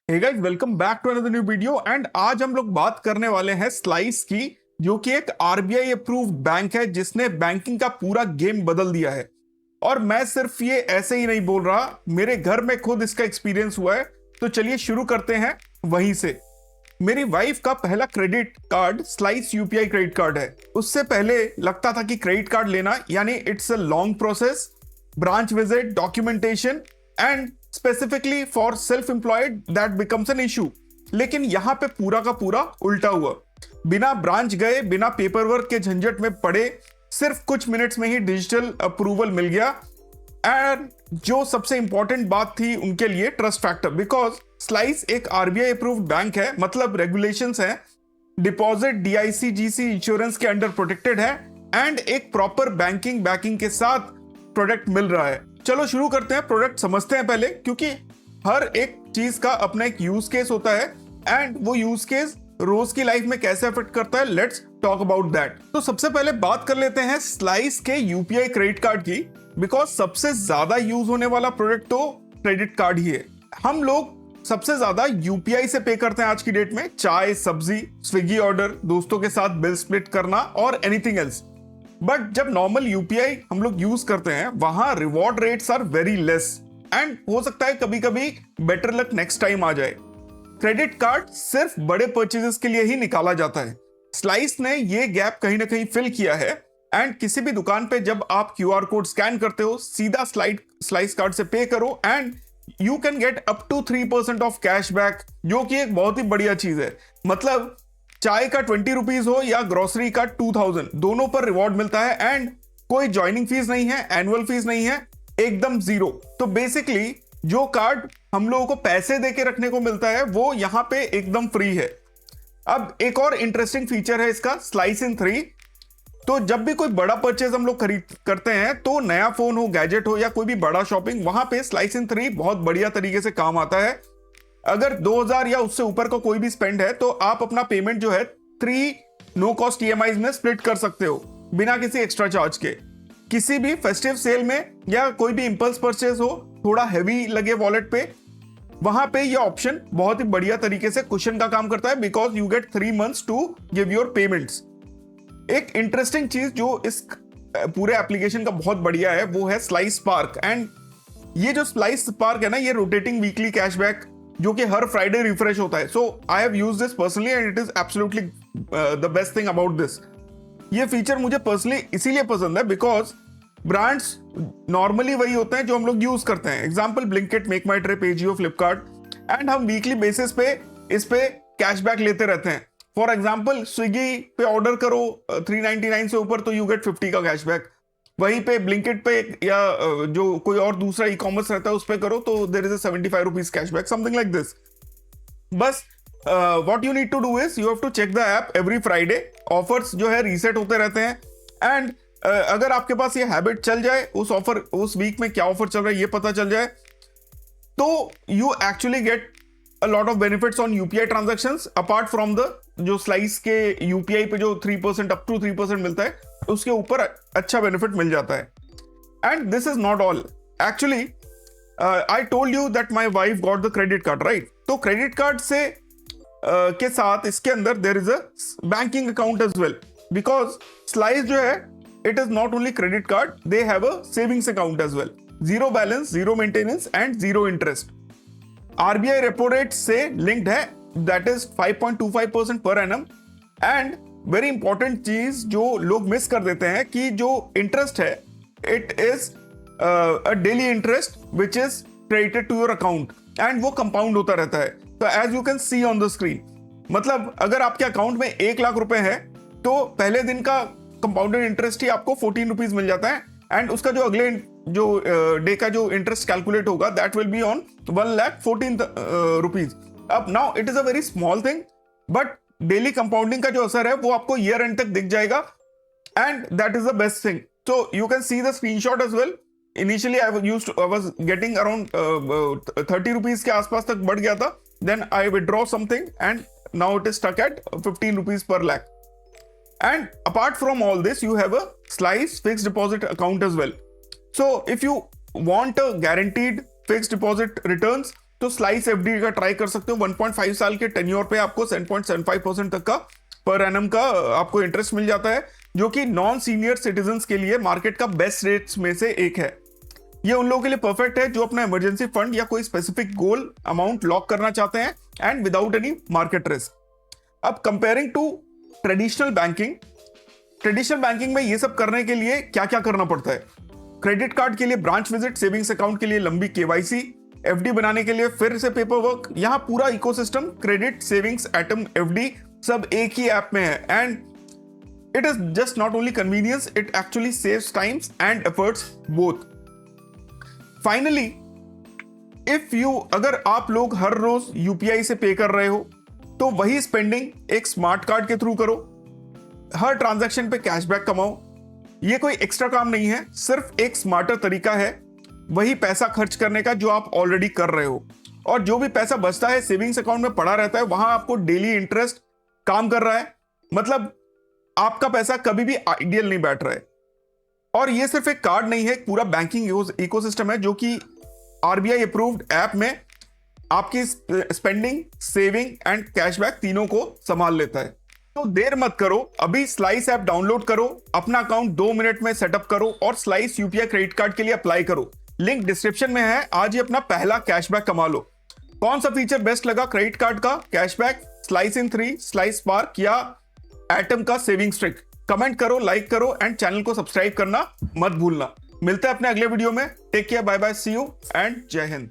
Hey guys, welcome back to another new video. And आज हम लोग बात करने वाले हैं स्लाइस की, जो कि एक आरबीआई अप्रूव्ड बैंक है जिसने बैंकिंग का पूरा गेम बदल दिया है। और मैं सिर्फ ये ऐसे ही नहीं बोल रहा, मेरे घर में खुद इसका एक्सपीरियंस हुआ है। तो चलिए शुरू करते हैं वहीं से। मेरी वाइफ का पहला credit card slice UPI credit card है। उससे पहले लगता था कि क्रेडिट कार्ड लेना यानी it's a long process, branch visit, documentation and specifically for self employed that becomes an issue. लेकिन यहां पे पूरा का पूरा उल्टा हुआ। बिना ब्रांच गए, बिना पेपर वर्क के झंझट में पड़े, सिर्फ कुछ मिनट्स में ही डिजिटल अप्रूवल मिल गया। एंड जो सबसे इंपॉर्टेंट बात थी उनके लिए, ट्रस्ट फैक्टर, बिकॉज स्लाइस एक आरबीआई अप्रूव्ड बैंक है, मतलब रेगुलेशंस हैं, डिपॉजिट डीआईसी जीसी इंश्योरेंस के अंडर प्रोटेक्टेड है एंड एक प्रॉपर बैंकिंग बैकिंग के साथ प्रोडक्ट मिल रहा है। चलो शुरू करते हैं, प्रोडक्ट समझते हैं पहले, क्योंकि हर एक चीज का अपना एक यूज केस होता है एंड वो यूज केस रोज की लाइफ में कैसे अफेक्ट करता है। Let's talk about that. तो सबसे पहले बात कर लेते हैं स्लाइस के यूपीआई क्रेडिट कार्ड की, बिकॉज सबसे ज्यादा यूज होने वाला प्रोडक्ट तो क्रेडिट कार्ड ही है। हम लोग सबसे ज्यादा यूपीआई से पे करते हैं आज की डेट में, चाय, सब्जी, स्विगी ऑर्डर, दोस्तों के साथ बिल स्प्लिट करना और एनीथिंग एल्स। बट जब नॉर्मल यूपीआई हम लोग यूज करते हैं, वहां reward rates are very less and हो सकता है कभी कभी बेटर लक नेक्स्ट टाइम आ जाए। क्रेडिट कार्ड सिर्फ बड़े परचेजेस के लिए ही निकाला जाता है। स्लाइस ने ये गैप कहीं ना कहीं फिल किया है एंड किसी भी दुकान पे जब आप क्यूआर कोड स्कैन करते हो, सीधा स्लाइस कार्ड से पे करो and you can get up to 3% of cashback, जो कि एक बहुत ही बढ़िया चीज है। मतलब चाय का 20 रुपीज हो या ग्रोसरी का 2000, दोनों पर रिवॉर्ड मिलता है एंड कोई ज्वाइनिंग फीस नहीं है, एनुअल फीस नहीं है, एकदम जीरो। तो बेसिकली जो कार्ड हम लोगों को पैसे देके रखने को मिलता है वो यहां पे एकदम फ्री है। अब एक और इंटरेस्टिंग फीचर है इसका, स्लाइस इन 3। तो जब भी कोई बड़ा परचेज हम लोग खरीद करते हैं, तो नया फोन हो, गैजेट हो या कोई भी बड़ा शॉपिंग, वहां पे स्लाइस इन 3 बहुत बढ़िया तरीके से काम आता है। अगर 2000 या उससे ऊपर का कोई भी स्पेंड है तो आप अपना पेमेंट जो है 3 नो कॉस्ट ईएमआईज में स्प्लिट कर सकते हो बिना किसी एक्स्ट्रा चार्ज के। किसी भी फेस्टिव सेल में या कोई भी इंपल्स परचेज हो, थोड़ा हैवी लगे वॉलेट पे, वहां पे ये ऑप्शन बहुत ही बढ़िया तरीके से कुशन का काम करता है, because you get 3 months to give your payments. एक इंटरेस्टिंग चीज जो इस पूरे एप्लीकेशन का बहुत बढ़िया है वो है स्लाइस स्पार्क। एंड ये जो स्लाइस स्पार्क है ना, ये रोटेटिंग वीकली कैशबैक जो कि हर फ्राइडे रिफ्रेश होता है। So I have used this personally and it is absolutely the best thing about this. ये फीचर मुझे पर्सनली इसीलिए पसंद है बिकॉज ब्रांड्स नॉर्मली वही होते हैं जो हम लोग यूज करते हैं, example Blinkit, make my trip, AJIO, Flipkart, and हम वीकली बेसिस पे इस पे कैशबैक लेते रहते हैं। फॉर एग्जाम्पल स्विगी पे ऑर्डर करो 399 से ऊपर तो यू गेट 50 का कैशबैक। वहीं पे ब्लिंकिट पे या जो कोई और दूसरा ई कॉमर्स रहता है उस पे करो तो there is a 75 rupees cashback, something like this. बस what you need to do is you have to check the app every Friday. Offers जो है रीसेट होते रहते हैं एंड अगर आपके पास ये हैबिट चल जाए, उस वीक में क्या ऑफर चल रहा है ये पता चल जाए, तो you actually get a lot of benefits on UPI transactions apart from the जो स्लाइस के UPI पे जो 3% अप टू 3% मिलता है, उसके ऊपर अच्छा बेनिफिट मिल जाता है। And this is not all, actually I told you that my wife got the credit card, right? तो क्रेडिट कार्ड से के साथ इसके अंदर there is a banking account as well, because Slice जो है it is not only credit card, they have a savings account as well. Zero balance, zero maintenance and zero interest. RBI repo rate से linked है, that is 5.25% per annum. And very important चीज जो लोग miss कर देते हैं कि जो इंटरेस्ट है it is a daily interest which is credited to your account and वो कंपाउंड होता रहता है। तो as you can see on the screen, मतलब अगर आपके अकाउंट में 1 लाख रुपए है तो पहले दिन का कंपाउंडेड इंटरेस्ट ही आपको 14 रुपीज मिल जाता है एंड उसका जो अगले जो डे का जो इंटरेस्ट कैलकुलेट होगा that will be on 1,14 rupees. अब now it is a very small thing, but daily compounding का जो असर है वो आपको ईयर एंड तक दिख जाएगा and that is the best thing. So you can see the screenshot as well. Initially I was getting around 30 rupees के आसपास तक बढ़ गया था, then I withdraw something and now it is stuck at 15 rupees per lakh. And apart from all this, you have a Slice fixed deposit account as well. So if you want a guaranteed fixed deposit returns, तो slice FD का try कर सकते हो। 1.5 साल के tenure पे आपको 7.75% तक का पर एनम का आपको इंटरेस्ट मिल जाता है, जो कि नॉन सीनियर सिटीजन के लिए मार्केट का बेस्ट रेट्स में से एक है। ये उन लोगों के लिए परफेक्ट है जो अपना इमरजेंसी फंड या कोई स्पेसिफिक गोल अमाउंट लॉक करना चाहते हैं and without any market risk. अब कंपेयरिंग टू ट्रेडिशनल बैंकिंग में ये सब करने के लिए क्या क्या करना पड़ता है? क्रेडिट कार्ड के लिए ब्रांच विजिट, सेविंग्स अकाउंट के लिए लंबी केवाईसी, एफडी बनाने के लिए फिर से पेपर वर्क। यहाँ पूरा ecosystem credit, savings, atom, FD सब एक ही ऐप में है and it is just not only convenience, it actually saves times and efforts both. Finally अगर आप लोग हर रोज यूपीआई से पे कर रहे हो तो वही स्पेंडिंग एक स्मार्ट कार्ड के थ्रू करो, हर ट्रांजैक्शन पे कैशबैक कमाओ। ये कोई एक्स्ट्रा काम नहीं है, सिर्फ एक स्मार्टर तरीका है वही पैसा खर्च करने का जो आप ऑलरेडी कर रहे हो। और जो भी पैसा बचता है सेविंग्स अकाउंट में पड़ा रहता है, वहां आपको डेली इंटरेस्ट काम कर रहा है, मतलब आपका पैसा कभी भी आइडियल नहीं बैठ रहा है। और ये सिर्फ एक कार्ड नहीं है, एक पूरा बैंकिंग इकोसिस्टम है जो कि आरबीआई अप्रूव्ड ऐप में आपकी स्पेंडिंग, सेविंग एंड कैशबैक तीनों को संभाल लेता है। तो देर मत करो, अभी स्लाइस ऐप डाउनलोड करो, अपना अकाउंट 2 मिनट में सेटअप करो और स्लाइस यूपीआई क्रेडिट कार्ड के लिए अप्लाई करो। लिंक डिस्क्रिप्शन में है। आज ही अपना पहला कैशबैक कमा लो। कौन सा फीचर बेस्ट लगा क्रेडिट कार्ड का, cashback, Slice in 3, Slice Spark या एटम का सेविंग्स ट्रिक? कमेंट करो, लाइक करो एंड चैनल को सब्सक्राइब करना मत भूलना। मिलते हैं अपने अगले वीडियो में। Take care, bye bye, see you and जय हिंद।